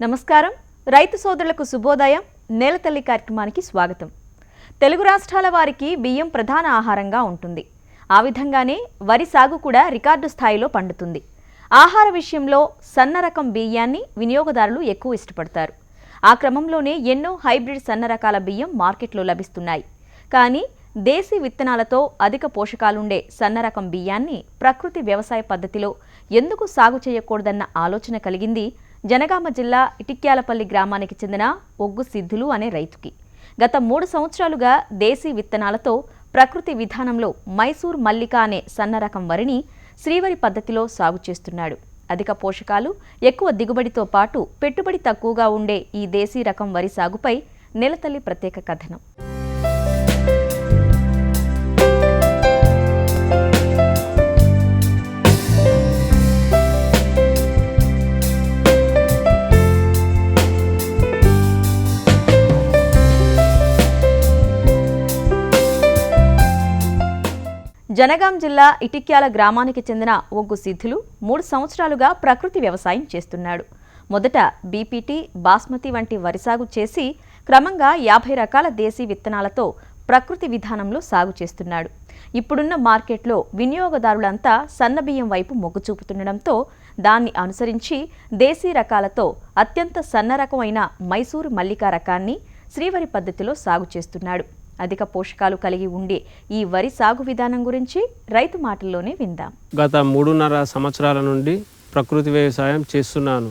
నమస్కారం రైతు సోదరులకు శుభోదయం నేలతల్లి కార్యక్రమానికి స్వాగతం. తెలుగు రాష్ట్రాల వారికి బియ్యం ప్రధాన ఆహారంగా ఉంటుంది. ఆ విధంగానే వరి సాగు కూడా రికార్డు స్థాయిలో పండుతుంది. ఆహార విషయంలో సన్న రకం బియ్యాన్ని వినియోగదారులు ఎక్కువ ఇష్టపడతారు. ఆ క్రమంలోనే ఎన్నో హైబ్రిడ్ సన్న రకాల బియ్యం మార్కెట్లో లభిస్తున్నాయి. కానీ దేశీ విత్తనాలతో అధిక పోషకాలుండే సన్న రకం బియ్యాన్ని ప్రకృతి వ్యవసాయ పద్ధతిలో ఎందుకు సాగు చేయకూడదన్న ఆలోచన కలిగింది జనగామ జిల్లా ఇటిక్యాలపల్లి గ్రామానికి చెందిన ఒగ్గు సిద్ధులు అనే రైతుకి. గత 3 సంవత్సరాలుగా దేశీ విత్తనాలతో ప్రకృతి విధానంలో మైసూర్ మల్లిక అనే సన్న రకం వరిని శ్రీవరి పద్ధతిలో సాగు చేస్తున్నాడు. అధిక పోషకాలు, ఎక్కువ దిగుబడితో పాటు పెట్టుబడి తక్కువగా ఉండే ఈ దేశీ రకం వరి సాగుపై నేలతల్లి ప్రత్యేక కథనం. జనగాం జిల్లా ఇటిక్యాల గ్రామానికి చెందిన ఒగ్గు సిద్ధులు 3 సంవత్సరాలుగా ప్రకృతి వ్యవసాయం చేస్తున్నాడు. మొదట బీపీటీ, బాస్మతి వంటి వరి సాగు చేసి క్రమంగా 50 రకాల దేశీ విత్తనాలతో ప్రకృతి విధానంలో సాగు చేస్తున్నాడు. ఇప్పుడున్న మార్కెట్లో వినియోగదారులంతా సన్నబియ్యం వైపు మొగ్గు చూపుతుండడంతో దాన్ని అనుసరించి దేశీ రకాలతో అత్యంత సన్న రకమైన మైసూరు మల్లిక రకాన్ని శ్రీవరి పద్ధతిలో సాగు చేస్తున్నాడు. అధిక పోషకాలు కలిగి ఉండే ఈ వరి సాగు విధానం గురించి రైతు మాటల్లోనే విందాం. గత 3.5 సంవత్సరాల నుండి ప్రకృతి వ్యవసాయం చేస్తున్నాను.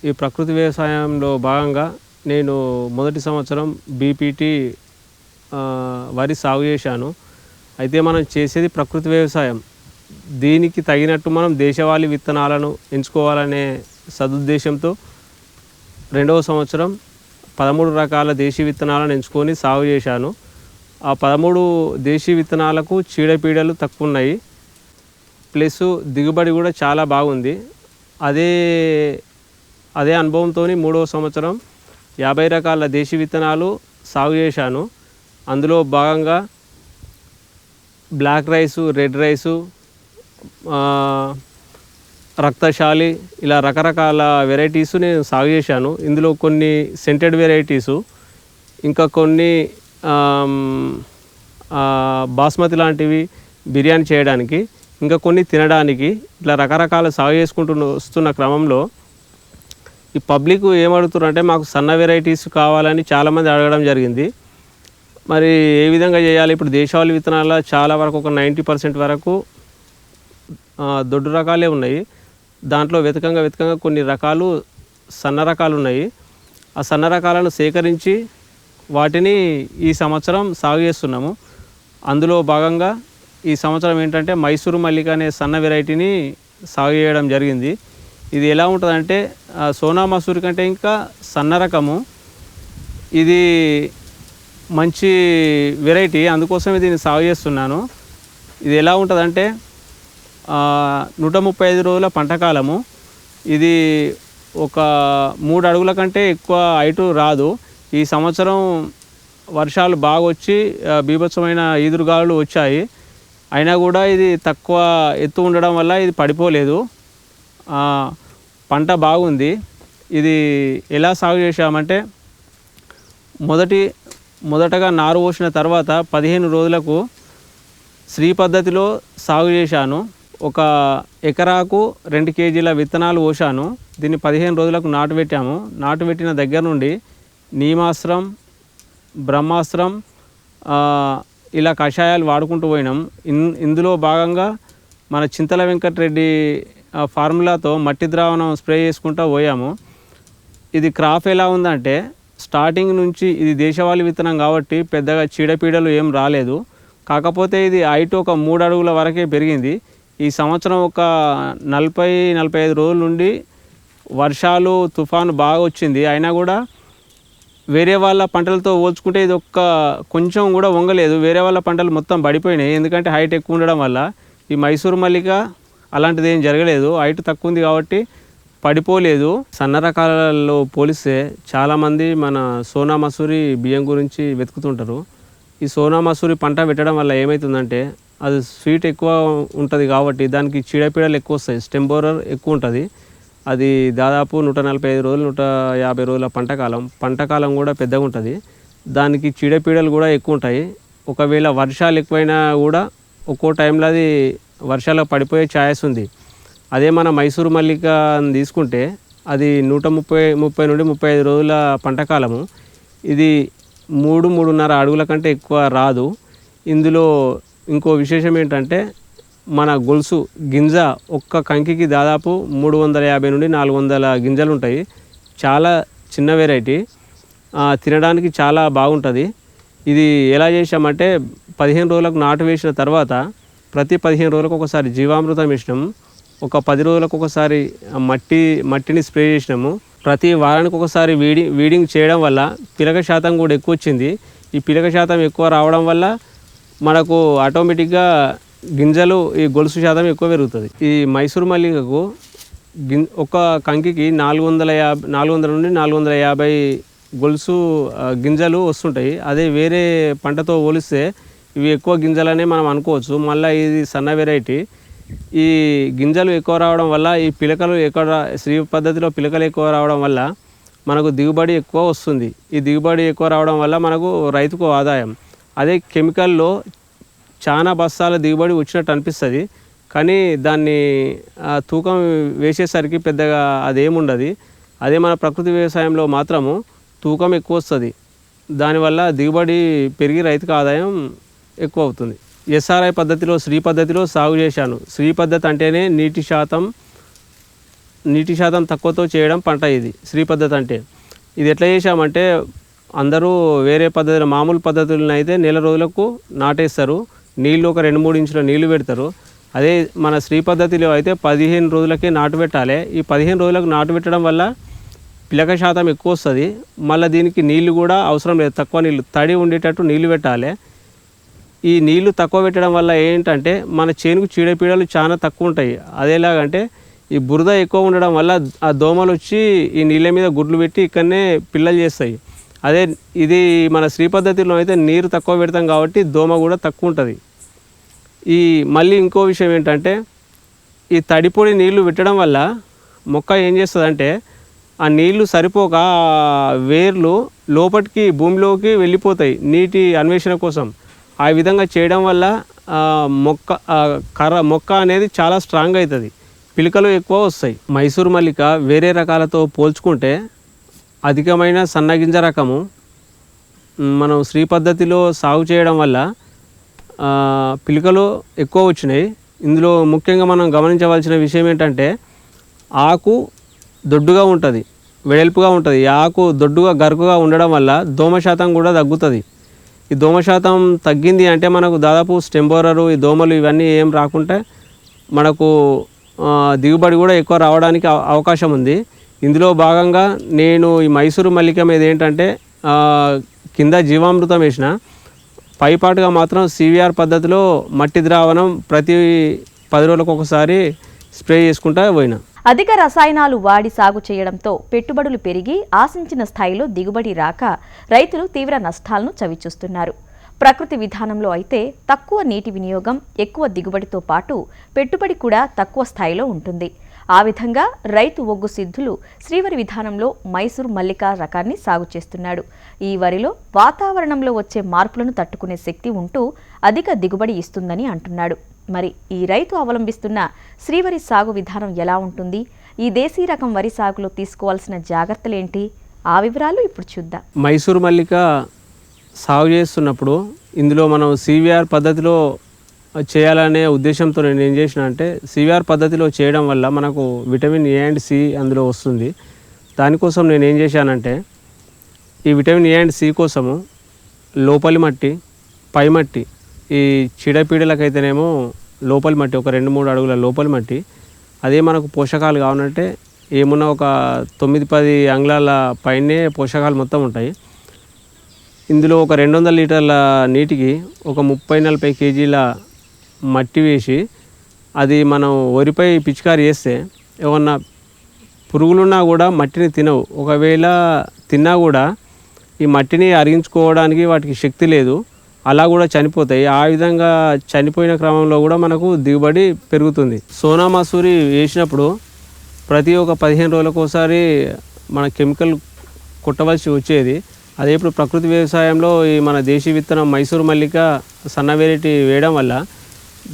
ఈ ప్రకృతి వ్యవసాయంలో భాగంగా నేను మొదటి సంవత్సరం బీపీటీ వరి సాగు చేశాను. అయితే మనం చేసేది ప్రకృతి వ్యవసాయం. దీనికి తగినట్టు మనం దేశవాళీ విత్తనాలను ఎంచుకోవాలనే సదుద్దేశంతో 2వ సంవత్సరం 13 రకాల దేశీ విత్తనాలను ఎంచుకొని సాగు చేశాను. ఆ 13 దేశీ విత్తనాలకు చీడపీడలు తక్కువ ఉన్నాయి, ప్లస్ దిగుబడి కూడా చాలా బాగుంది. అదే అనుభవంతో 3వ సంవత్సరం 50 రకాల దేశీ విత్తనాలు సాగు చేశాను. అందులో భాగంగా బ్లాక్ రైసు, రెడ్ రైసు, రక్తశాలి, ఇలా రకరకాల వెరైటీసు నేను సాగు చేశాను. ఇందులో కొన్ని సెంటెడ్ వెరైటీసు, ఇంకా కొన్ని బాస్మతి లాంటివి బిర్యానీ చేయడానికి, ఇంకా కొన్ని తినడానికి, ఇట్లా రకరకాల సాగు చేసుకుంటూ వస్తున్న క్రమంలో ఈ పబ్లిక్ ఏమడుగుతున్నారంటే మాకు సన్న వెరైటీస్ కావాలని చాలామంది అడగడం జరిగింది. మరి ఏ విధంగా చేయాలి? ఇప్పుడు దేశవాళీ విత్తనాల చాలా వరకు ఒక 90% వరకు దొడ్డు రకాలే ఉన్నాయి. దాంట్లో వెతకంగా కొన్ని రకాలు సన్న రకాలు ఉన్నాయి. ఆ సన్న రకాలను సేకరించి వాటిని ఈ సంవత్సరం సాగు చేస్తున్నాము. అందులో భాగంగా ఈ సంవత్సరం ఏంటంటే మైసూరు మల్లిక అనే సన్న వెరైటీని సాగు చేయడం జరిగింది. ఇది ఎలా ఉంటుందంటే సోనా మసూరి కంటే ఇంకా సన్న రకము. ఇది మంచి వెరైటీ, అందుకోసమే దీన్ని సాగు చేస్తున్నాను. ఇది ఎలా ఉంటుందంటే 135 రోజుల పంటకాలము. ఇది ఒక 3 అడుగుల కంటే ఎక్కువ హైటు రాదు. ఈ సంవత్సరం వర్షాలు బాగా వచ్చి బీభత్సమైన ఈదురుగాలులు వచ్చాయి. అయినా కూడా ఇది తక్కువ ఎత్తు ఉండడం వల్ల ఇది పడిపోలేదు. పంట బాగుంది. ఇది ఎలా సాగు చేశామంటే మొదటగా నారు పోసిన తర్వాత 15 రోజులకు శ్రీ పద్ధతిలో సాగు చేశాను. ఒక ఎకరాకు 2 కేజీల విత్తనాలు పోసాను. దీన్ని 15 రోజులకు నాటు పెట్టాము. నాటు పెట్టిన దగ్గర నుండి నీమాస్త్రం, బ్రహ్మాస్త్రం, ఇలా కషాయాలు వాడుకుంటూ పోయినాం. ఇందులో భాగంగా మన చింతల వెంకటరెడ్డి ఫార్ములాతో మట్టి ద్రావణం స్ప్రే చేసుకుంటూ పోయాము. ఇది క్రాప్ ఎలా ఉందంటే స్టార్టింగ్ నుంచి ఇది దేశవాళీ విత్తనం కాబట్టి పెద్దగా చీడపీడలు ఏం రాలేదు. కాకపోతే ఇది హైట్ ఒక 3 అడుగుల వరకే పెరిగింది. ఈ సంవత్సరం ఒక 40-45 రోజుల నుండి వర్షాలు, తుఫాను బాగా వచ్చింది. అయినా కూడా వేరే వాళ్ళ పంటలతో పోల్చుకుంటే ఇది కొంచెం కూడా వంగలేదు. వేరే వాళ్ళ పంటలు మొత్తం పడిపోయినాయి. ఎందుకంటే హైట్ ఎక్కువ ఉండడం వల్ల. ఈ మైసూరు మల్లిక అలాంటిది ఏం జరగలేదు. హైట్ తక్కువ ఉంది కాబట్టి పడిపోలేదు. సన్న రకాలలో పోలిస్తే చాలామంది మన సోనా మసూరి బియ్యం గురించి వెతుకుతుంటారు. ఈ సోనా మసూరి పంట పెట్టడం వల్ల ఏమవుతుందంటే అది స్వీట్ ఎక్కువ ఉంటుంది కాబట్టి దానికి చీడపీడలు ఎక్కువ వస్తాయి, స్టెమ్ బోరర్ ఎక్కువ ఉంటుంది. అది దాదాపు 145 రోజులు 150 రోజుల పంటకాలం కూడా పెద్దగా ఉంటుంది. దానికి చీడపీడలు కూడా ఎక్కువ ఉంటాయి. ఒకవేళ వర్షాలు ఎక్కువైనా కూడా ఒక్కో టైంలో అది వర్షాలు పడిపోయే ఛాయస్ ఉంది. అదే మన మైసూరు మల్లిక తీసుకుంటే అది 130 నుండి 35 రోజుల పంటకాలము. ఇది 3-3.5 అడుగుల కంటే ఎక్కువ రాదు. ఇందులో ఇంకో విశేషం ఏంటంటే మన గొలుసు గింజ ఒక్క కంకికి దాదాపు 350 నుండి 400 గింజలు ఉంటాయి. చాలా చిన్న వెరైటీ, తినడానికి చాలా బాగుంటుంది. ఇది ఎలా చేసామంటే 15 రోజులకు నాటు వేసిన తర్వాత ప్రతి 15 రోజులకు ఒకసారి జీవామృతం వేసినాము. ఒక 10 రోజులకు ఒకసారి మట్టిని స్ప్రే చేసినాము. ప్రతి వారానికి ఒకసారి వీడింగ్ చేయడం వల్ల పిలక శాతం కూడా ఎక్కువ వచ్చింది. ఈ పిలక శాతం ఎక్కువ రావడం వల్ల మనకు ఆటోమేటిక్గా గింజలు ఈ గొలుసు శాతం ఎక్కువ పెరుగుతుంది. ఈ మైసూరు మల్లికకు ఒక కంకికి 400 నుండి 450 గొలుసు గింజలు వస్తుంటాయి. అదే వేరే పంటతో పోలిస్తే ఇవి ఎక్కువ గింజలనే మనం అనుకోవచ్చు. మళ్ళీ ఇది సన్న వెరైటీ. ఈ గింజలు ఎక్కువ రావడం వల్ల ఈ పిలకలు ఎక్కువ శ్రీ పద్ధతిలో పిలకలు ఎక్కువ రావడం వల్ల మనకు దిగుబడి ఎక్కువ వస్తుంది. ఈ దిగుబడి ఎక్కువ రావడం వల్ల మనకు రైతుకు ఆదాయం. అదే కెమికల్లో చాలా బస్తాల దిగుబడి వచ్చినట్టు అనిపిస్తుంది, కానీ దాన్ని తూకం వేసేసరికి పెద్దగా అదేముండదు. అదే మన ప్రకృతి వ్యవసాయంలో మాత్రము తూకం ఎక్కువ వస్తుంది. దానివల్ల దిగుబడి పెరిగి రైతుకు ఆదాయం ఎక్కువ అవుతుంది. ఎస్ఆర్ఐ పద్ధతిలో శ్రీ పద్ధతిలో సాగు చేశాను. శ్రీ పద్ధతి అంటేనే నీటి శాతం తక్కువతో చేయడం పంట. ఇది శ్రీ పద్ధతి అంటే ఇది ఎట్లా చేశామంటే అందరూ వేరే పద్ధతిలో మామూలు పద్ధతులను అయితే నెల రోజులకు నాటేస్తారు. నీళ్ళు ఒక 2-3 ఇంచుల నీళ్లు పెడతారు. అదే మన శ్రీ పద్ధతిలో అయితే 15 రోజులకే నాటు పెట్టాలి. ఈ 15 రోజులకు నాటు పెట్టడం వల్ల పిలక శాతం ఎక్కువ వస్తుంది. మళ్ళీ దీనికి నీళ్లు కూడా అవసరం లేదు, తక్కువ నీళ్ళు తడి ఉండేటట్టు నీళ్లు పెట్టాలి. ఈ నీళ్లు తక్కువ పెట్టడం వల్ల ఏంటంటే మన చేనుకు చీడపీడలు చాలా తక్కువ ఉంటాయి. అదేలాగంటే ఈ బురద ఎక్కువ ఉండడం వల్ల ఆ దోమలు వచ్చి ఈ నీళ్ళ మీద గుడ్లు పెట్టి ఇక్కడనే పిల్లలు చేస్తాయి. అదే ఇది మన శ్రీ పద్ధతిలో అయితే నీరు తక్కువ పెడతాం కాబట్టి దోమ కూడా తక్కువ ఉంటుంది. మళ్ళీ ఇంకో విషయం ఏంటంటే ఈ తడిపొడి నీళ్లు పెట్టడం వల్ల మొక్క ఏం చేస్తుందంటే ఆ నీళ్లు సరిపోక వేర్లు లోపలికి భూమిలోకి వెళ్ళిపోతాయి నీటి అన్వేషణ కోసం. ఆ విధంగా చేయడం వల్ల మొక్క అనేది చాలా స్ట్రాంగ్ అవుతుంది, పిలకలు ఎక్కువ వస్తాయి. మైసూరు మల్లిక వేరే రకాలతో పోల్చుకుంటే అధికమైన సన్నగింజ రకము. మనం శ్రీ పద్ధతిలో సాగు చేయడం వల్ల పిలకలు ఎక్కువ వచ్చినాయి. ఇందులో ముఖ్యంగా మనం గమనించవలసిన విషయం ఏంటంటే ఆకు దొడ్డుగా ఉంటుంది, వెడల్పుగా ఉంటుంది. ఈ ఆకు దొడ్డుగా గరుకుగా ఉండడం వల్ల దోమ శాతం కూడా తగ్గుతుంది. ఈ దోమ శాతం తగ్గింది అంటే మనకు దాదాపు స్టెంబోరరు ఈ దోమలు ఇవన్నీ ఏం రాకుంటే మనకు దిగుబడి కూడా ఎక్కువ రావడానికి అవకాశం ఉంది. ఇందులో భాగంగా నేను ఈ మైసూరు మల్లిక మీద ఏంటంటే కింద జీవామృతం వేసిన, పైపాటుగా మాత్రం సివిఆర్ పద్ధతిలో మట్టి ద్రావణం ప్రతి 10 రోజులకు ఒకసారి స్ప్రే చేసుకుంటా పోయినా. అధిక రసాయనాలు వాడి సాగు చేయడంతో పెట్టుబడులు పెరిగి ఆశించిన స్థాయిలో దిగుబడి రాక రైతులు తీవ్ర నష్టాలను చవిచూస్తున్నారు. ప్రకృతి విధానంలో అయితే తక్కువ నీటి వినియోగం, ఎక్కువ దిగుబడితో పాటు పెట్టుబడి కూడా తక్కువ స్థాయిలో ఉంటుంది. ఆ విధంగా రైతు ఒగ్గు సిద్ధులు శ్రీవరి విధానంలో మైసూరు మల్లిక రకాన్ని సాగు చేస్తున్నాడు. ఈ వరిలో వాతావరణంలో వచ్చే మార్పులను తట్టుకునే శక్తి ఉంటూ అధిక దిగుబడి ఇస్తుందని అంటున్నాడు. మరి ఈ రైతు అవలంబిస్తున్న శ్రీవరి సాగు విధానం ఎలా ఉంటుంది? ఈ దేశీ రకం వరి సాగులో తీసుకోవాల్సిన జాగ్రత్తలేంటి? ఆ వివరాలు ఇప్పుడు చూద్దాం. మైసూరు మల్లిక సాగు చేస్తున్నప్పుడు ఇందులో మనం సివిఆర్ పద్ధతిలో చేయాలనే ఉద్దేశంతో నేను ఏం చేసిన అంటే సివిఆర్ పద్ధతిలో చేయడం వల్ల మనకు విటమిన్ ఏ అండ్ సి అందులో వస్తుంది. దానికోసం నేను ఏం చేశానంటే ఈ విటమిన్ ఏ అండ్ సి కోసము లోపలి మట్టి, పై మట్టి, ఈ చీడపీడలకైతేనేమో లోపలి మట్టి ఒక 2-3 అడుగుల లోపలి మట్టి, అదే మనకు పోషకాలు కావాలంటే ఏమున్నా ఒక 9-10 అంగుళాల పైనే పోషకాలు మొత్తం ఉంటాయి. ఇందులో ఒక 200 లీటర్ల నీటికి ఒక 30-40 కేజీల మట్టి వేసి అది మనం వరిపై పిచికారి చేస్తే ఏమన్నా పురుగులున్నా కూడా మట్టిని తినవు. ఒకవేళ తిన్నా కూడా ఈ మట్టిని అరిగించుకోవడానికి వాటికి శక్తి లేదు, అలా కూడా చనిపోతాయి. ఆ విధంగా చనిపోయిన క్రమంలో కూడా మనకు దిగుబడి పెరుగుతుంది. సోనా మసూరి వేసినప్పుడు ప్రతి ఒక 15 రోజులకు ఒకసారి మన కెమికల్ కొట్టవలసి వచ్చేది. అదే ఇప్పుడు ప్రకృతి వ్యవసాయంలో ఈ మన దేశీ విత్తనం మైసూరు మల్లిక సన్న వెరైటీ వేయడం వల్ల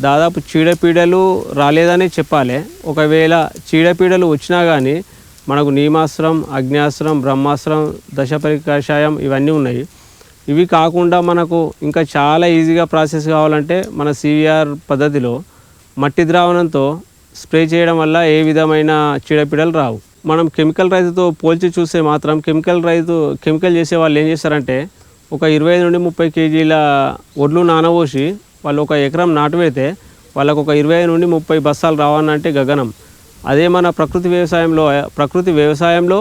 దాదాపు చీడపీడలు రాలేదనే చెప్పాలి. ఒకవేళ చీడపీడలు వచ్చినా కానీ మనకు నీమాస్త్రం, అగ్న్యాస్త్రం, బ్రహ్మాస్త్రం, దశపరి కషాయం ఇవన్నీ ఉన్నాయి. ఇవి కాకుండా మనకు ఇంకా చాలా ఈజీగా ప్రాసెస్ కావాలంటే మన సివిఆర్ పద్ధతిలో మట్టి ద్రావణంతో స్ప్రే చేయడం వల్ల ఏ విధమైన చీడపీడలు రావు. మనం కెమికల్ రైతుతో పోల్చి చూస్తే మాత్రం కెమికల్ చేసే వాళ్ళు ఏం చేస్తారంటే ఒక 25 నుండి 30 కేజీల ఒడ్లు నానబోసి వాళ్ళు ఒక ఎకరం నాటు పెడితే వాళ్ళకు ఒక 25 నుండి 30 బస్తాలు రావాలంటే గగనం. అదే మన ప్రకృతి వ్యవసాయంలో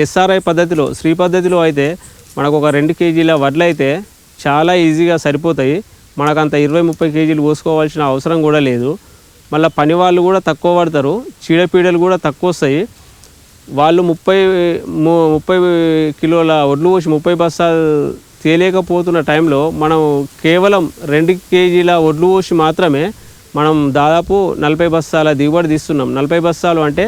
ఎస్ఆర్ఐ పద్ధతిలో శ్రీ పద్ధతిలో అయితే మనకు ఒక 2 కేజీల వడ్లు అయితే చాలా ఈజీగా సరిపోతాయి. మనకు అంత 20-30 కేజీలు పోసుకోవాల్సిన అవసరం కూడా లేదు. మళ్ళీ పని వాళ్ళు కూడా తక్కువ పడతారు, చీడపీడలు కూడా తక్కువ వస్తాయి. వాళ్ళు 30 కిలోల వడ్లు పోసి 30 బస్తాలు తేలేకపోతున్న టైంలో మనం కేవలం 2 కేజీల వడ్లు పోసి మాత్రమే మనం దాదాపు 40 బస్తాల దిగుబడి తీస్తున్నాం. 40 బస్తాలు అంటే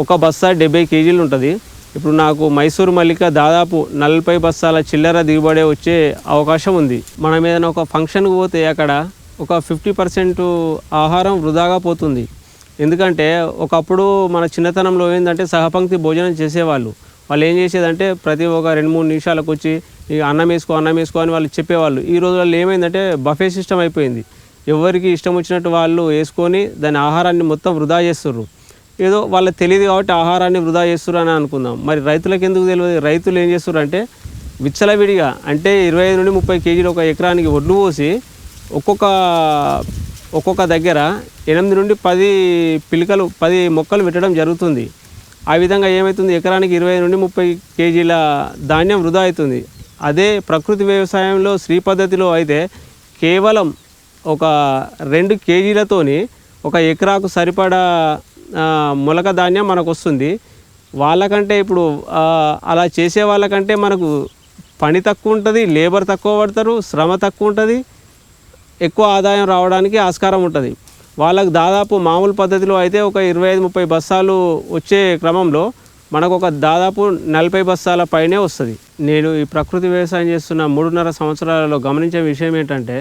ఒక బస్తా 70 కేజీలు ఉంటుంది. ఇప్పుడు నాకు మైసూరు మల్లిక దాదాపు 40 బస్తాల చిల్లర దిగుబడి వచ్చే అవకాశం ఉంది. మనం ఏదైనా ఒక ఫంక్షన్కి పోతే అక్కడ ఒక 50% ఆహారం వృధాగా పోతుంది. ఎందుకంటే ఒకప్పుడు మన చిన్నతనంలో ఏంటంటే సహపంక్తి భోజనం చేసేవాళ్ళు. వాళ్ళు ఏం చేసేదంటే ప్రతి ఒక 2-3 నిమిషాలకు వచ్చి ఇక అన్నం వేసుకో అని వాళ్ళు చెప్పేవాళ్ళు. ఈ రోజుల్లో ఏమైందంటే బఫే సిస్టమ్ అయిపోయింది. ఎవరికి ఇష్టం వచ్చినట్టు వాళ్ళు వేసుకొని దాని ఆహారాన్ని మొత్తం వృధా చేస్తుర్రు. ఏదో వాళ్ళకి తెలియదు కాబట్టి ఆహారాన్ని వృధా చేస్తుర్రు అని అనుకుందాం. మరి రైతులకు ఎందుకు తెలియదు? రైతులు ఏం చేస్తుర్రు అంటే విచ్చలవిడిగా అంటే 25 నుండి 30 కేజీలు ఒక ఎకరానికి వడ్లు పోసి ఒక్కొక్క దగ్గర 8 నుండి 10 మొక్కలు పెట్టడం జరుగుతుంది. ఆ విధంగా ఏమవుతుంది, ఎకరానికి 20 నుండి 30 కేజీల ధాన్యం వృధా అవుతుంది. అదే ప్రకృతి వ్యవసాయంలో శ్రీ పద్ధతిలో అయితే కేవలం ఒక 2 కేజీలతోని ఒక ఎకరాకు సరిపడా మొలక ధాన్యం మనకు వస్తుంది. వాళ్ళకంటే ఇప్పుడు అలా చేసే వాళ్ళకంటే మనకు పని తక్కువ ఉంటుంది, లేబర్ తక్కువ పడతారు, శ్రమ తక్కువ ఉంటుంది, ఎక్కువ ఆదాయం రావడానికి ఆస్కారం ఉంటుంది. వాళ్ళకు దాదాపు మామూలు పద్ధతిలో అయితే ఒక 25-30 బస్తాలు వచ్చే క్రమంలో మనకు ఒక దాదాపు 40 బస్తాల పైనే వస్తుంది. నేను ఈ ప్రకృతి వ్యవసాయం చేస్తున్న 3.5 సంవత్సరాలలో గమనించే విషయం ఏంటంటే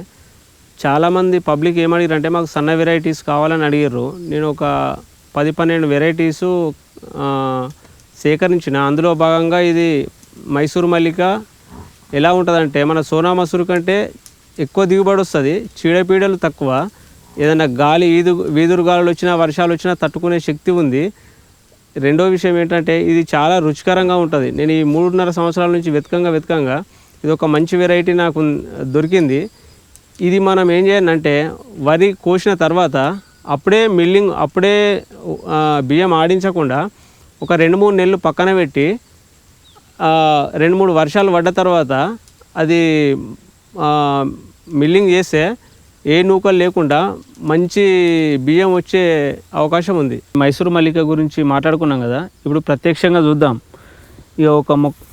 చాలామంది పబ్లిక్ ఏమడిగారంటే మాకు సన్న వెరైటీస్ కావాలని అడిగారు. నేను ఒక 10-12 వెరైటీసు సేకరించిన. అందులో భాగంగా ఇది మైసూరు మల్లిక ఎలా ఉంటుందంటే మన సోనా మసూరు కంటే ఎక్కువ దిగుబడి వస్తుంది, చీడపీడలు తక్కువ, ఏదైనా గాలి వీధురు గాలులు వచ్చినా వర్షాలు వచ్చినా తట్టుకునే శక్తి ఉంది. రెండో విషయం ఏంటంటే ఇది చాలా రుచికరంగా ఉంటుంది. నేను ఈ 3.5 సంవత్సరాల నుంచి వెతకంగా ఇది ఒక మంచి వెరైటీ నాకు దొరికింది. ఇది మనం ఏం చేయాలంటే వరి కోసిన తర్వాత అప్పుడే బియ్యం ఆడించకుండా ఒక 2-3 నెలలు పక్కన పెట్టి 2-3 వర్షాలు పడ్డ తర్వాత అది మిల్లింగ్ చేస్తే ఏ నూకలు లేకుండా మంచి బియ్యం వచ్చే అవకాశం ఉంది. మైసూరు మల్లిక గురించి మాట్లాడుకున్నాం కదా, ఇప్పుడు ప్రత్యక్షంగా చూద్దాం. ఇక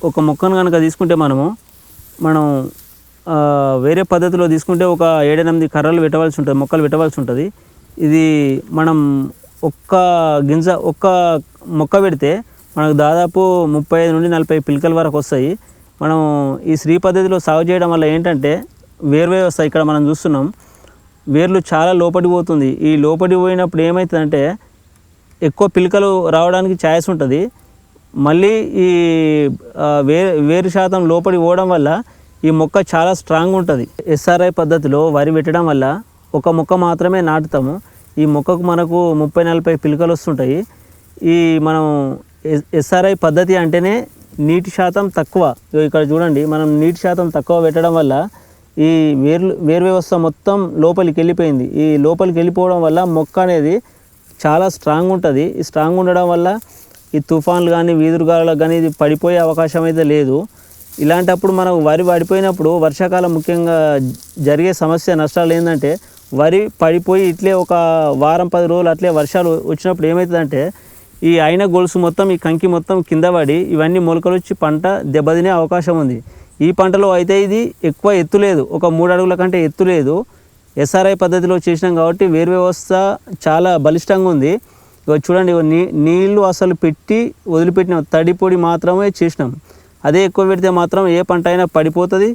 ఒక మొక్కను కనుక తీసుకుంటే మనం వేరే పద్ధతిలో తీసుకుంటే ఒక 7-8 కర్రలు పెట్టవలసి ఉంటుంది, మొక్కలు పెట్టవలసి ఉంటుంది. ఇది మనం ఒక్క మొక్క పెడితే మనకు దాదాపు 35 నుండి 40 పిలకల వరకు వస్తాయి. మనం ఈ శ్రీ పద్ధతిలో సాగు చేయడం వల్ల ఏంటంటే వేర్వే వస్తాయి. ఇక్కడ మనం చూస్తున్నాం వేర్లు చాలా లోపడి పోతుంది. ఈ లోపడి పోయినప్పుడు ఏమవుతుందంటే ఎక్కువ పిలకలు రావడానికి ఛాయిస్ ఉంటుంది. మళ్ళీ ఈ వేరు శాతం లోపడి పోవడం వల్ల ఈ మొక్క చాలా స్ట్రాంగ్ ఉంటుంది. ఎస్ఆర్ఐ పద్ధతిలో వరి పెట్టడం వల్ల ఒక మొక్క మాత్రమే నాటుతాము. ఈ మొక్కకు మనకు 30-40 పిలకలు వస్తుంటాయి. ఈ మనం ఎస్ఆర్ఐ పద్ధతి అంటేనే నీటి శాతం తక్కువ. ఇక్కడ చూడండి, మనం నీటి శాతం తక్కువ పెట్టడం వల్ల ఈ వేరు వ్యవస్థ మొత్తం లోపలికి వెళ్ళిపోయింది. ఈ లోపలికి వెళ్ళిపోవడం వల్ల మొక్క అనేది చాలా స్ట్రాంగ్ ఉంటుంది. ఈ స్ట్రాంగ్ ఉండడం వల్ల ఈ తుఫాన్లు కానీ వీధురుగాలకు కానీ ఇది పడిపోయే అవకాశం అయితే లేదు. ఇలాంటప్పుడు మనకు వరి పడిపోయినప్పుడు వర్షాకాలం ముఖ్యంగా జరిగే సమస్య నష్టాలు ఏంటంటే వరి పడిపోయి ఇట్లే ఒక వారం 10 రోజులు అట్లే వర్షాలు వచ్చినప్పుడు ఏమవుతుందంటే ఈ అయిన గొలుసు మొత్తం ఈ కంకి మొత్తం కింద పడి ఇవన్నీ మొలకలు వచ్చి పంట దెబ్బతినే అవకాశం ఉంది. ఈ పంటలో అయితే ఇది ఎక్కువ ఎత్తు లేదు, ఒక 3 అడుగుల కంటే ఎత్తు లేదు. ఎస్ఆర్ఐ పద్ధతిలో చేసినాం కాబట్టి వేరు వ్యవస్థ చాలా బలిష్టంగా ఉంది. ఇక చూడండి నీళ్ళు అసలు పెట్టి వదిలిపెట్టినాం, తడి పొడి మాత్రమే చేసినాం. అదే ఎక్కువ పెడితే మాత్రం ఏ పంట అయినా పడిపోతుంది,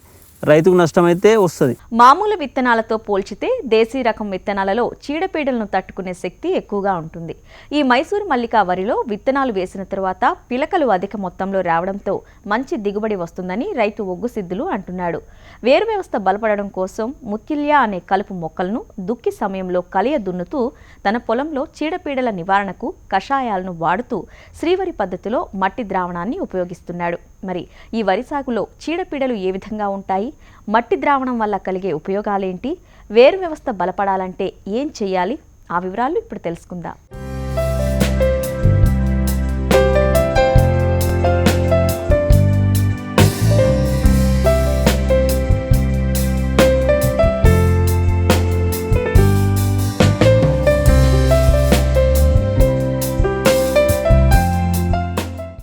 రైతుకు నష్టమైతే వస్తుంది. మామూలు విత్తనాలతో పోల్చితే దేశీ రకం విత్తనాలలో చీడపీడలను తట్టుకునే శక్తి ఎక్కువగా ఉంటుంది. ఈ మైసూరు మల్లిక వరిలో విత్తనాలు వేసిన తరువాత పిలకలు అధిక మొత్తంలో రావడంతో మంచి దిగుబడి వస్తుందని రైతు ఒగ్గు సిద్ధులు అంటున్నాడు. వేరు వ్యవస్థ బలపడడం కోసం ముత్తిల్య అనే కలుపు మొక్కలను దుక్కి సమయంలో కలియ దున్నుతూ తన పొలంలో చీడపీడల నివారణకు కషాయాలను వాడుతూ శ్రీవరి పద్ధతిలో మట్టి ద్రావణాన్ని ఉపయోగిస్తున్నాడు. మరి ఈ వరి సాగులో చీడపీడలు ఏ విధంగా ఉంటాయి, మట్టి ద్రావణం వల్ల కలిగే ఉపయోగాలేంటి, వేరు వ్యవస్థ బలపడాలంటే ఏం చేయాలి, ఆ వివరాలు ఇప్పుడు తెలుసుకుందాం.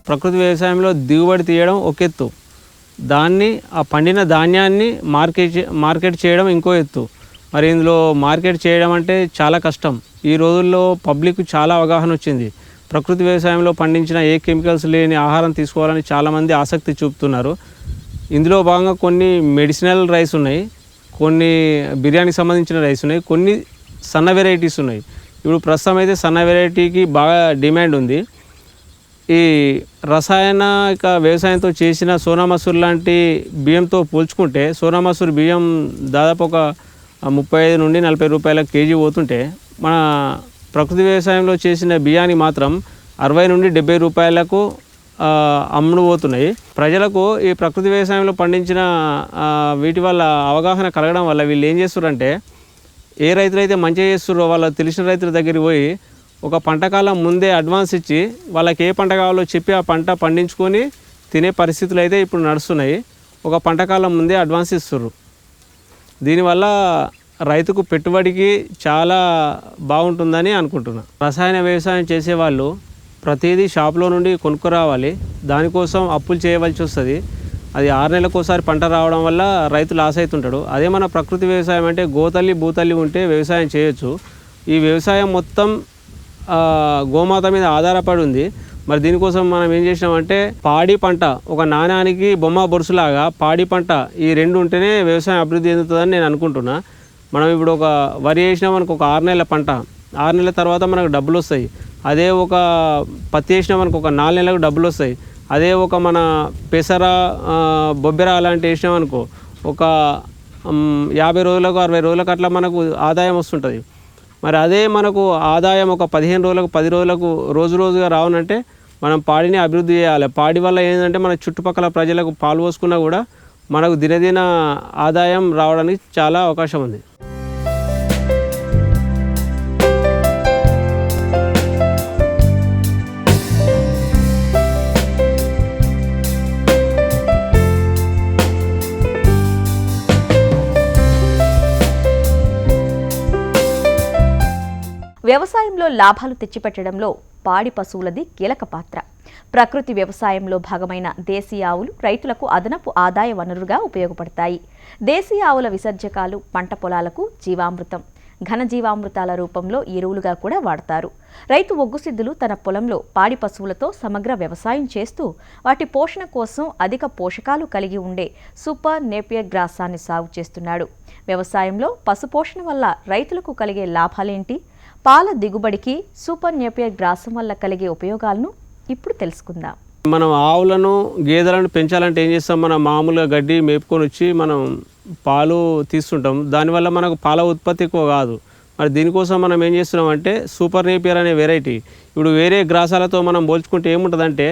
ప్రకృతి వ్యవసాయంలో దిగుబడి తీయడం ఒక ఎత్తు, దాన్ని ఆ పండిన ధాన్యాన్ని మార్కెట్ చేయడం ఇంకో ఎత్తు. మరి ఇందులో మార్కెట్ చేయడం అంటే చాలా కష్టం. ఈ రోజుల్లో పబ్లిక్ చాలా అవగాహన వచ్చింది. ప్రకృతి వ్యవసాయంలో పండించిన ఏ కెమికల్స్ లేని ఆహారం తీసుకోవాలని చాలామంది ఆసక్తి చూపుతున్నారు. ఇందులో భాగంగా కొన్ని మెడిసినల్ రైస్ ఉన్నాయి, కొన్ని బిర్యానీకి సంబంధించిన రైస్ ఉన్నాయి, కొన్ని సన్న వెరైటీస్ ఉన్నాయి. ఇప్పుడు ప్రస్తుతం అయితే సన్న వెరైటీకి బాగా డిమాండ్ ఉంది. ఈ రసాయనిక వ్యవసాయంతో చేసిన సోనా మసూర్ లాంటి బియ్యంతో పోల్చుకుంటే సోనా మసూర్ బియ్యం దాదాపు ఒక 35 నుండి 40 రూపాయల కేజీ పోతుంటే మన ప్రకృతి వ్యవసాయంలో చేసిన బియ్యానికి మాత్రం 60 నుండి 70 రూపాయలకు అమ్ముడు పోతున్నాయి. ప్రజలకు ఈ ప్రకృతి వ్యవసాయంలో పండించిన వీటి వల్ల అవగాహన కలగడం వల్ల వీళ్ళు ఏం చేస్తున్నారంటే, ఏ రైతులైతే మంచిగా చేస్తున్నారో వాళ్ళ తెలిసిన రైతుల దగ్గరికి పోయి ఒక పంటకాలం ముందే అడ్వాన్స్ ఇచ్చి వాళ్ళకి ఏ పంట కావాలో చెప్పి ఆ పంట పండించుకొని తినే పరిస్థితులు అయితే ఇప్పుడు నడుస్తున్నాయి. ఒక పంటకాలం ముందే అడ్వాన్స్ ఇస్తున్నారు. దీనివల్ల రైతుకు పెట్టుబడికి చాలా బాగుంటుందని అనుకుంటున్నాను. రసాయన వ్యవసాయం చేసేవాళ్ళు ప్రతిదీ షాప్లో నుండి కొనుక్కురావాలి, దానికోసం అప్పులు చేయవలసి వస్తుంది. అది 6 నెలలకు ఒకసారి పంట రావడం వల్ల రైతు లాస్ అవుతుంటాడు. అదే మన ప్రకృతి వ్యవసాయం అంటే గోతల్లి భూతల్లి ఉంటే వ్యవసాయం చేయొచ్చు. ఈ వ్యవసాయం మొత్తం గోమాత మీద ఆధారపడి ఉంది. మరి దీనికోసం మనం ఏం చేసినామంటే పాడి పంట, ఒక నాణానికి బొమ్మ బొరుసులాగా పాడి పంట, ఈ రెండు ఉంటేనే వ్యవసాయం అభివృద్ధి చెందుతుందని నేను అనుకుంటున్నా. మనం ఇప్పుడు ఒక వరి వేసినామనుకో, ఒక 6 నెలల పంట, 6 నెలల తర్వాత మనకు డబ్బులు వస్తాయి. అదే ఒక పత్తి వేసినామనుకో, ఒక 4 నెలలకు డబ్బులు వస్తాయి. అదే ఒక మన పెసర బొబ్బెర అలాంటి వేసినామనుకో, ఒక 50 రోజులకు 60 రోజులకు అట్లా మనకు ఆదాయం వస్తుంటుంది. మరి అదే మనకు ఆదాయం ఒక 15 రోజులకు 10 రోజులకు రోజుగా రావనంటే మనం పాడిని అభివృద్ధి చేయాలి. పాడి వల్ల ఏంటంటే మన చుట్టుపక్కల ప్రజలకు పాలు పోసుకున్నా కూడా మనకు దినదిన ఆదాయం రావడానికి చాలా అవకాశం ఉంది. వ్యవసాయంలో లాభాలు తెచ్చిపెట్టడంలో పాడి పశువులది కీలక పాత్ర. ప్రకృతి వ్యవసాయంలో భాగమైన దేశీ ఆవులు రైతులకు అదనపు ఆదాయ వనరుగా ఉపయోగపడతాయి. దేశీ ఆవుల విసర్జకాలు పంట పొలాలకు జీవామృతం, ఘనజీవామృతాల రూపంలో ఎరువులుగా కూడా వాడతారు. రైతు ఒగ్గు సిద్ధులు తన పొలంలో పాడి పశువులతో సమగ్ర వ్యవసాయం చేస్తూ వాటి పోషణ కోసం అధిక పోషకాలు కలిగి ఉండే సూపర్ నేపియర్ గ్రాసాన్ని సాగు చేస్తున్నాడు. వ్యవసాయంలో పశుపోషణ వల్ల రైతులకు కలిగే లాభాలేంటి, పాల దిగుబడికి సూపర్ నేపియర్ గ్రాసం వల్ల కలిగే ఉపయోగాలను ఇప్పుడు తెలుసుకుందాం. మనం ఆవులను గేదెలను పెంచాలంటే ఏం చేస్తాం, మనం మామూలుగా గడ్డి మేపుకొని వచ్చి మనం పాలు తీస్తుంటాం. దానివల్ల మనకు పాల ఉత్పత్తి ఎక్కువ కాదు. మరి దీనికోసం మనం ఏం చేస్తున్నాం అంటే సూపర్ నేపియర్ అనే వెరైటీ. ఇప్పుడు వేరే గ్రాసాలతో మనం పోల్చుకుంటే ఏముంటుందంటే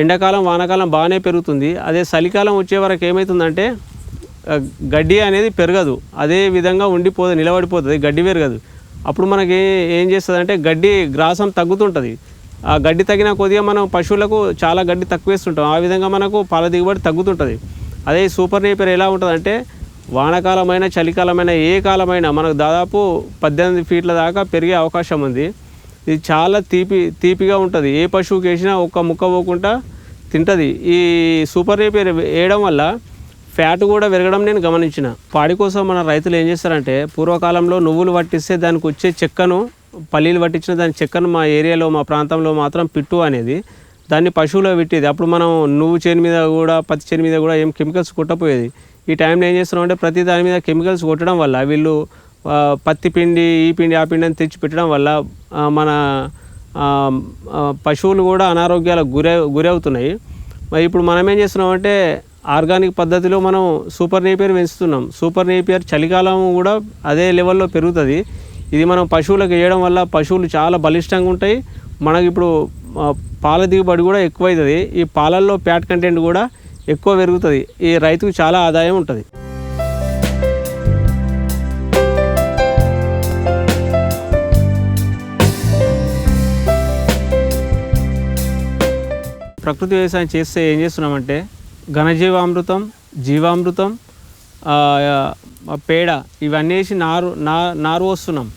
ఎండాకాలం వానాకాలం బాగానే పెరుగుతుంది. అదే చలికాలం వచ్చే వరకు ఏమవుతుందంటే గడ్డి అనేది పెరగదు, అదే విధంగా ఉండిపోదు, నిలబడిపోతుంది, గడ్డి పెరగదు. అప్పుడు మనకి ఏం చేస్తుందంటే గడ్డి గ్రాసం తగ్గుతుంటుంది. ఆ గడ్డి తగిన కొద్దిగా మనం పశువులకు చాలా గడ్డి తక్కువ వేస్తుంటాం. ఆ విధంగా మనకు పాల దిగుబడి తగ్గుతుంటుంది. అదే సూపర్ నేపియర్ ఎలా ఉంటుందంటే వానకాలమైన చలికాలమైన ఏ కాలమైనా మనకు దాదాపు 18 ఫీట్ల దాకా పెరిగే అవకాశం ఉంది. ఇది చాలా తీపిగా ఉంటుంది. ఏ పశువుకి వేసినా ఒక్క ముక్క పోకుండా తింటుంది. ఈ సూపర్ నేపియర్ వేయడం వల్ల ఫ్యాట్ కూడా పెరగడం నేను గమనించిన. పాడి కోసం మన రైతులు ఏం చేస్తారంటే పూర్వకాలంలో నువ్వులు పట్టిస్తే దానికి వచ్చే చెక్కను పల్లీలు పట్టించిన దాని చెక్కను మా ఏరియాలో మా ప్రాంతంలో మాత్రం పిట్టు అనేది దాన్ని పశువులో పెట్టేది. అప్పుడు మనం నువ్వు చేను మీద కూడా పత్తి చేను మీద కూడా ఏం కెమికల్స్ కొట్టపోయేది. ఈ టైంలో ఏం చేస్తున్నాం అంటే ప్రతి దాని మీద కెమికల్స్ కొట్టడం వల్ల వీళ్ళు పత్తి పిండి ఈ పిండి ఆ పిండి అని తెచ్చి పెట్టడం వల్ల మన పశువులు కూడా అనారోగ్యాలకు గురవుతున్నాయి. మరి ఇప్పుడు మనం ఏం చేస్తున్నామంటే ఆర్గానిక్ పద్ధతిలో మనం సూపర్ నేపియర్ పెంచుతున్నాం. సూపర్ నేపియర్ చలికాలం కూడా అదే లెవెల్లో పెరుగుతుంది. ఇది మనం పశువులకు వేయడం వల్ల పశువులు చాలా బలిష్టంగా ఉంటాయి. మనకి ఇప్పుడు పాల దిగుబడి కూడా ఎక్కువ అవుతుంది. ఈ పాలల్లో ఫ్యాట్ కంటెంట్ కూడా ఎక్కువ పెరుగుతుంది. ఈ రైతుకు చాలా ఆదాయం ఉంటుంది. ప్రకృతి వ్యవసాయం చేస్తే ఏం చేస్తున్నామంటే ఘనజీవామృతం, జీవామృతం, పేడ ఇవన్నీ వేసి నారు వస్తున్నాం.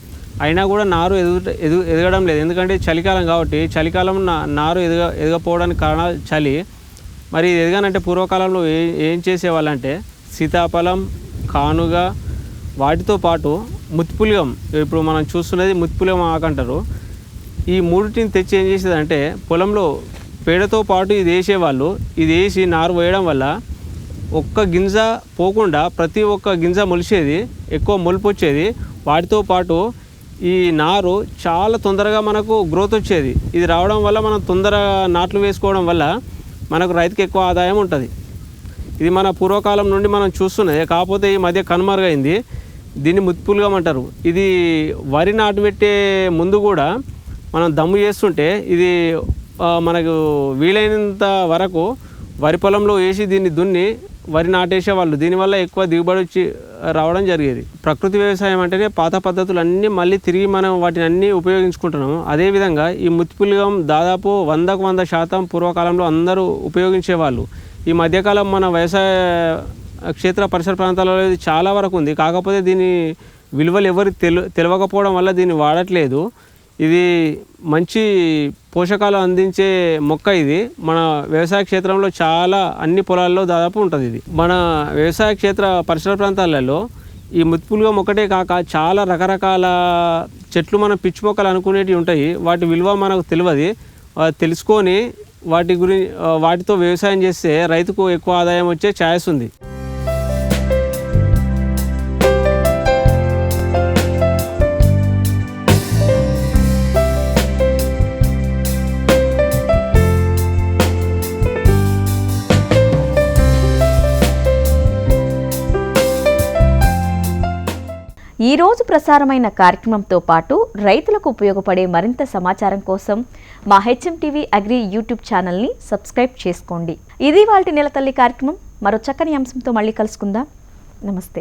అయినా కూడా నారు ఎదగడం లేదు. ఎందుకంటే చలికాలం కాబట్టి చలికాలం నారు ఎదగపోవడానికి కారణాలు చలి. మరి ఎదగానంటే పూర్వకాలంలో ఏం చేసేవాళ్ళంటే సీతాఫలం, కానుగ, వాటితో పాటు ముత్పులిగం, ఇప్పుడు మనం చూస్తున్నది ముత్పులిగం ఆకంటారు. ఈ మూడింటిని తెచ్చి ఏం చేసేదంటే పొలంలో పేడతో పాటు ఇది వేసేవాళ్ళు. ఇది వేసి నారు వేయడం వల్ల ఒక్క గింజ పోకుండా ప్రతి ఒక్క గింజ మొలిచేది, ఎక్కువ మొలుపు వచ్చేది. వాటితో పాటు ఈ నారు చాలా తొందరగా మనకు గ్రోత్ వచ్చేది. ఇది రావడం వల్ల మనం తొందరగా నాట్లు వేసుకోవడం వల్ల మనకు రైతుకి ఎక్కువ ఆదాయం ఉంటుంది. ఇది మన పూర్వకాలం నుండి మనం చూస్తున్నది. కాకపోతే ఈ మధ్య కనుమరుగైంది. దీన్ని ముత్పులుగం అంటారు. ఇది వరి నాటు పెట్టే ముందు కూడా మనం దమ్ము చేస్తుంటే ఇది మనకు వీలైనంత వరకు వరి పొలంలో వేసి దీన్ని దున్ని వరి నాటేసేవాళ్ళు. దీనివల్ల ఎక్కువ దిగుబడి వచ్చి రావడం జరిగేది. ప్రకృతి వ్యవసాయం అంటేనే పాత పద్ధతులు అన్నీ మళ్ళీ తిరిగి మనం వాటిని అన్నీ ఉపయోగించుకుంటున్నాము. అదేవిధంగా ఈ ముత్పులిగం దాదాపు 100% పూర్వకాలంలో అందరూ ఉపయోగించేవాళ్ళు. ఈ మధ్యకాలం మన వ్యవసాయ క్షేత్ర పరిసర ప్రాంతాలలో ఇది చాలా వరకు ఉంది. కాకపోతే దీని విలువలు ఎవరికి తెలియకపోవడం వల్ల దీన్ని వాడట్లేదు. ఇది మంచి పోషకాలు అందించే మొక్క. ఇది మన వ్యవసాయ క్షేత్రంలో చాలా అన్ని పొలాల్లో దాదాపు ఉంటుంది. ఇది మన వ్యవసాయ క్షేత్ర పరిసర ప్రాంతాలలో ఈ ముత్పులుగం ఒకటే కాక చాలా రకరకాల చెట్లు మనం పిచ్చి మొక్కలు అనుకునేటివి ఉంటాయి. వాటి విలువ మనకు తెలియదు. తెలుసుకొని వాటితో వ్యవసాయం చేస్తే రైతుకు ఎక్కువ ఆదాయం వచ్చే ఛాయిస్ ఉంది. ఈ రోజు ప్రసారమైన కార్యక్రమంతో పాటు రైతులకు ఉపయోగపడే మరింత సమాచారం కోసం మా HMTV అగ్రి యూట్యూబ్ ఛానల్ని సబ్స్క్రైబ్ చేసుకోండి. ఇది వాళ్ళ నెలతల్లి కార్యక్రమం. మరో చక్కని అంశంతో మళ్ళీ కలుసుకుందాం. నమస్తే.